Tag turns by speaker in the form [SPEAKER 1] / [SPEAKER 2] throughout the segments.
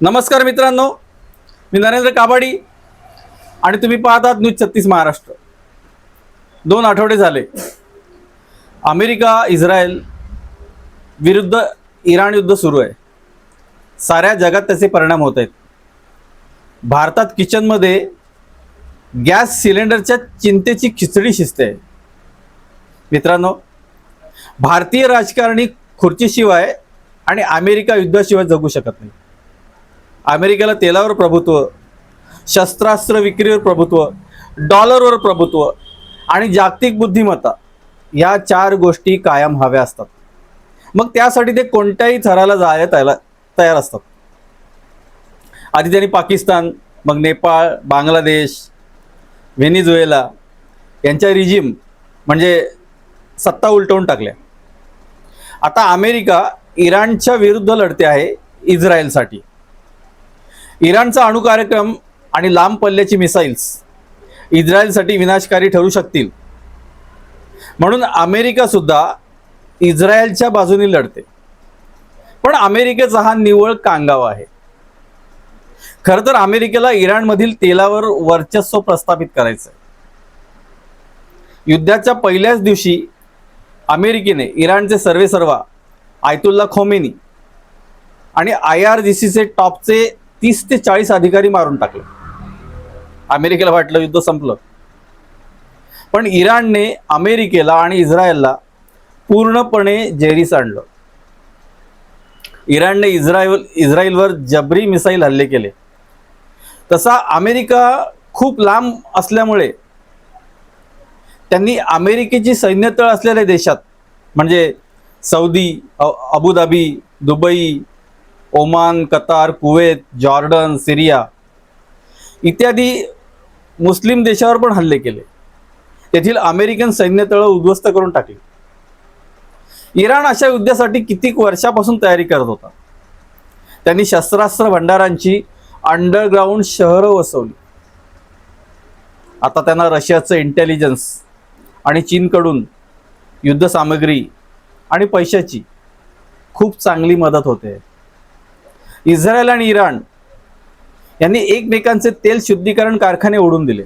[SPEAKER 1] नमस्कार मित्रांनो, मी नरेंद्र काबाडी आणि तुम्ही पाहतात न्यूज 36 महाराष्ट्र। 2 आठवडे झाले अमेरिका इस्रायल विरुद्ध इराण युद्ध सुरू आहे। साऱ्या जगात त्याचे परिणाम होत आहेत। भारतात किचनमध्ये गॅस सिलेंडरच्या चिंतेची खिचडी शिजते। मित्रांनो, भारतीय राजकारणी खुर्चीशिवाय आणि अमेरिका युद्धाशिवाय जगू शकत नाही। अमेरिकेला तेलावर प्रभुत्व, शस्त्रास्त्र विक्रीवर प्रभुत्व, डॉलरवर प्रभुत्व आणि जागतिक बुद्धिमत्ता या 4 गोष्टी कायम हव्या असतात। मग त्यासाठी ते कोणत्याही थराला जायला तयार असतात। आधी त्यांनी पाकिस्तान, मग नेपाळ, बांगलादेश, व्हेनेझुएला यांच्या रिजिम म्हणजे सत्ता उलटवून टाकल्या। आता अमेरिका इराणच्या विरुद्ध लढते आहे इस्रायलसाठी। इराणचा अणु कार्यक्रम आणि लांब पल्ल्याची मिसाइल्स इस्रायलसाठी विनाशकारी ठरू शकतील, म्हणून अमेरिका सुद्धा इस्रायलच्या बाजूने लढते। पण अमेरिकेचा हा निव्वळ कांगावा आहे। खरं तर अमेरिकेला इराणमधील तेलावर वर्चस्व प्रस्थापित करायचं आहे। युद्धाच्या पहिल्याच दिवशी अमेरिकेने इराणचे सर्वेसर्वा आयतुल्ला खोमेनी आणि IRGCचे टॉपचे 30 ते 40 अधिकारी मारून टाकले। अमेरिकेला वाटलं युद्ध संपलं, पण इराणने अमेरिकेला आणि इस्रायलला पूर्णपणे जेरीस आणलं। इराणने इस्रायलवर जबरी मिसाईल हल्ले केले। तसा अमेरिका खूप लांब असल्यामुळे त्यांनी अमेरिकेची सैन्यतळ असलेल्या देशात म्हणजे Saudi, Abu Dhabi, Dubai, Oman, Qatar, Kuwait, Jordan, Syria इत्यादी मुस्लिम देशावर पण हल्ले केले। तेथील अमेरिकन सैन्यतळ उद्ध्वस्त करून टाकली। इराण अशा युद्धासाठी कितीक वर्षापासून तयारी करत होता। त्यांनी शस्त्रास्त्र भंडारांची अंडरग्राउंड शहरं वसवली। आता त्यांना रशियाचं इंटेलिजन्स आणि चीनकडून युद्ध सामग्री आणि पैशाची खूप चांगली मदत होते। इस्रायल आणि इराण यांनी एकमेकांचे तेल शुद्धीकरण कारखाने उडवून दिले।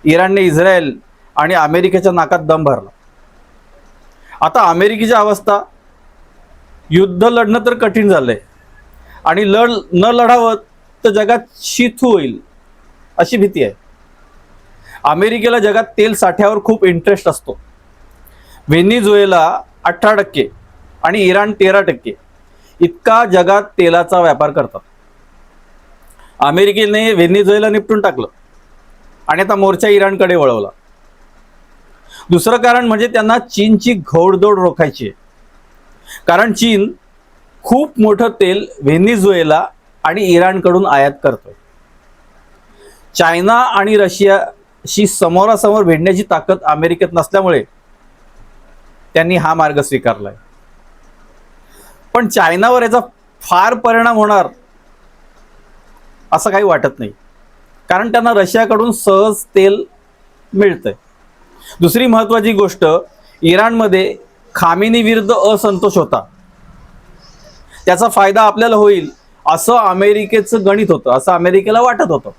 [SPEAKER 1] इराणने इस्रायल आणि अमेरिकेच्या नाकात दम भरला। आता अमेरिकेची अवस्था युद्ध लढणं तर कठीण झालंय आणि न लढावं तर जगात शीत होईल अशी भीती आहे। अमेरिकेला जगात तेल साठ्यावर खूप इंटरेस्ट असतो। व्हेनेझुएला 18% आणि इराण 13% इतका जगात तेलाचा व्यापार करतात। अमेरिकेने व्हेनेझुएला निपटून टाकलं आणि आता मोर्चा इराणकडे वळवला। दुसरं कारण म्हणजे त्यांना चीनची घोडदौड रोखायची आहे, कारण चीन खूप मोठं तेल व्हेनेझुएला आणि इराणकडून आयात करतोय। चायना आणि रशियाशी समोरासमोर भिडण्याची ताकद अमेरिकेत नसल्यामुळे त्यांनी हा मार्ग स्वीकारलाय। पण चायनावर याचा फार परिणाम होणार असं काही वाटत नाही, कारण त्यांना रशियाकडून सहज तेल मिळतंय। दुसरी महत्त्वाची गोष्ट, इराणमध्ये खामेनी विरुद्ध असंतोष होता। त्याचा फायदा आपल्याला होईल असं अमेरिकेचं गणित होतं, असं अमेरिकेला वाटत होतं।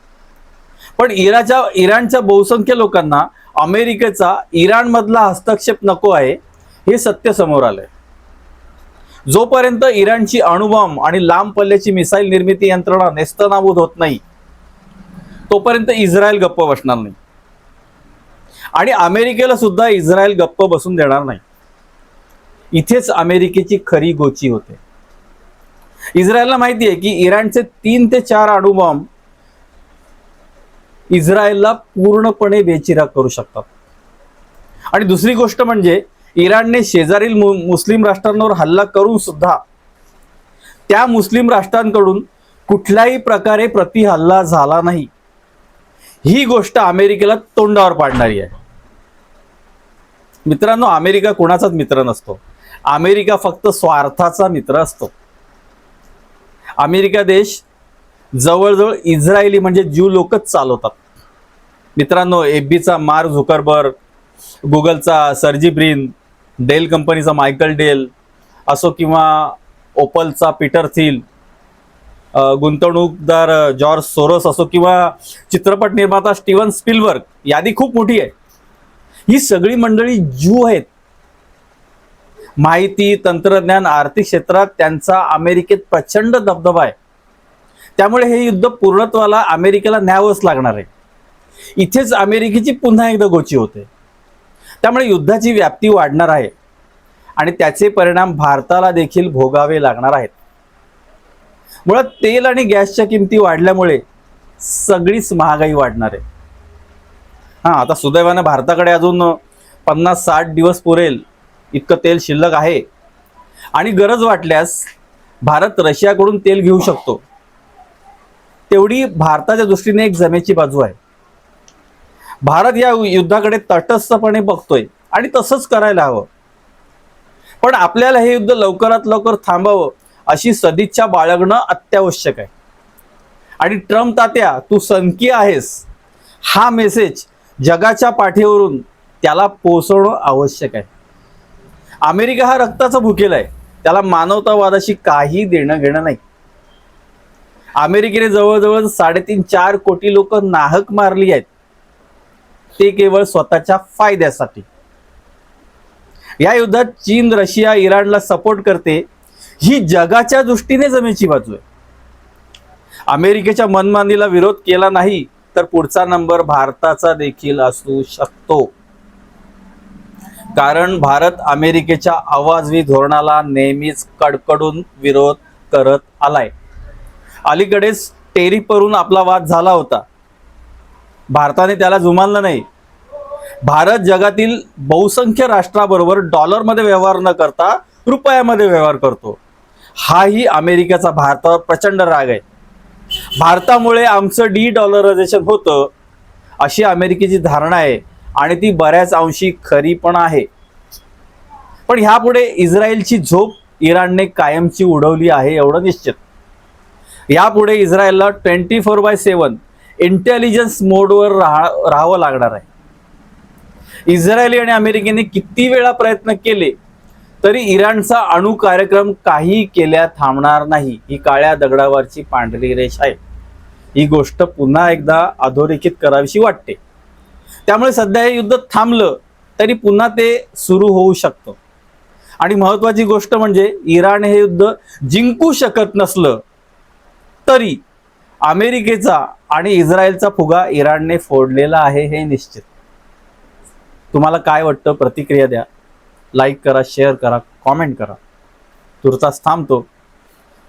[SPEAKER 1] पण इराणच्या बहुसंख्य लोकांना अमेरिकेचा इराणमधला हस्तक्षेप नको आहे हे सत्य समोर आलंय। जोपर्यंत इराणची अणुबॉम्ब आणि लांब पल्ल्याची मिसाईल निर्मिती यंत्रणा नेस्तनाबूत होत नाही, तोपर्यंत इस्रायल गप्प बसणार नाही आणि अमेरिकेला सुद्धा इस्रायल गप्प बसून देणार नाही। इथेच अमेरिकेची खरी गोची होते। इस्रायलला माहिती आहे की इराणचे 3 ते 4 अणुबॉम्ब इस्रायलला पूर्णपणे बेचिराख करू शकतात। आणि दुसरी गोष्ट म्हणजे इराणने शेजारील मुस्लिम राष्ट्रांवर हल्ला करून सुद्धा त्या मुस्लिम राष्ट्रांकडून कुठल्याही प्रकारे प्रतिहल्ला झाला नाही। ही गोष्ट अमेरिकेला तोंडावर पाडणारी आहे। मित्रांनो, अमेरिका कोणाचाच मित्र नसतो। अमेरिका फक्त स्वार्थाचा मित्र असतो। अमेरिका देश जवळजवळ इस्रायली म्हणजे ज्यू लोकच चालवतात। मित्रांनो, FBचा मार्क झुकरबर्ग, गुगलचा सर्जी ब्रिन, डेल कंपनीचा मायकल डेल असो किंवा ओपलचा पीटर थिल गुंतवणूकदार जॉर्ज सोरोस असो किंवा चित्रपट निर्माता स्टीव्हन स्पिलबर्ग, यादी खूप मोठी आहे. ही सगळी मंडळी ज्यू आहेत. माहिती, तंत्रज्ञान, आर्थिक क्षेत्रात त्यांचा अमेरिकेत प्रचंड दबदबा आहे. त्यामुळे हे युद्ध पूर्णत्वाला अमेरिकेला न्यावंच लागणार आहे. इथेच अमेरिकेची पुन्हा एकदा गोची होते. त्यामुळे युद्धाची व्याप्ती वाढणार आहे आणि त्याचे परिणाम भारताला देखील भोगावे लागणार आहेत. मुळात तेल आणि गॅसच्या किमती वाढल्यामुळे सगळीच महागाई वाढणार आहे. आता सुदैवाने भारताकडे अजून 50-60 दिवस पुरेल इतकं तेल शिल्लक आहे आणि गरज वाटल्यास भारत रशियाकडून तेल घेऊ शकतो. तेवढी भारताच्या दृष्टीने एक जमेची बाजू आहे. भारत या युद्धाकडे तटस्थपणे बघतोय आणि तसंच करायला हवं. पण आपल्याला हे युद्ध लवकरात लवकर थांबावं अशी सदिच्छा बाळगणं अत्यावश्यक आहे. आणि ट्रम्प तात्या, तू सनकी आहेस, हा मेसेज जगाच्या पाठीवरून त्याला पोहोचवणं आवश्यक आहे. अमेरिका हा रक्ताचा भुकेला आहे. त्याला मानवतावादाशी काही देणं घेणं नाही. अमेरिकेने जवळजवळ 3.5-4 कोटी लोक नाहक मारली आहेत, ते केवळ स्वतःच्या फायद्यासाठी. या युद्धात चीन, रशिया, इराणला सपोर्ट करते, ही जगाच्या दृष्टीने जमेची बाजू आहे. अमेरिकेच्या मनमानीला विरोध केला नाही तर पुढचा नंबर भारताचा देखील असू शकतो. कारण भारत अमेरिकेच्या आवाजवी धोरणाला नेहमीच कडकडून विरोध करत आलाय. अलीकडेच टेरिफवरून आपला वाद झाला होता. भारताने त्याला जुमानलं नाही. भारत जगातील बहुसंख्य राष्ट्राबरोबर डॉलरमध्ये व्यवहार न करता रुपयामध्ये व्यवहार करतो. हाही अमेरिकेचा भारतावर प्रचंड राग आहे. भारतामुळे आमचं डॉलरायझेशन होतं अशी अमेरिकेची धारणा आहे आणि ती बऱ्याच अंशी खरी पण आहे. पण ह्यापुढे इस्रायलची झोप इराणने कायमची उडवली आहे एवढं निश्चित. यापुढे इस्रायलला 24/7 इंटेलिजन्स मोडवर राहावं लागणार आहे. इस्रायली आणि अमेरिकेने किती वेळा प्रयत्न केले तरी इराणचा अणु कार्यक्रम काही केल्या थांबणार नाही. ही काळ्या दगडावरची पांढरी रेष आहे. ही गोष्ट पुन्हा एकदा अधोरेखित करावीशी वाटते. त्यामुळे सध्या हे युद्ध थांबलं तरी पुन्हा ते सुरू होऊ शकतं. आणि महत्वाची गोष्ट म्हणजे इराण हे युद्ध जिंकू शकत नसलं तरी अमेरिकेचा आणि इस्रायलचा फुगा इराणने फोडलेला आहे हे निश्चित. तुम्हाला काय वाटतं? प्रतिक्रिया द्या. लाईक करा, शेअर करा, कॉमेंट करा. तुर्तास थांबतो.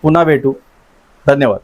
[SPEAKER 1] पुन्हा भेटू. धन्यवाद.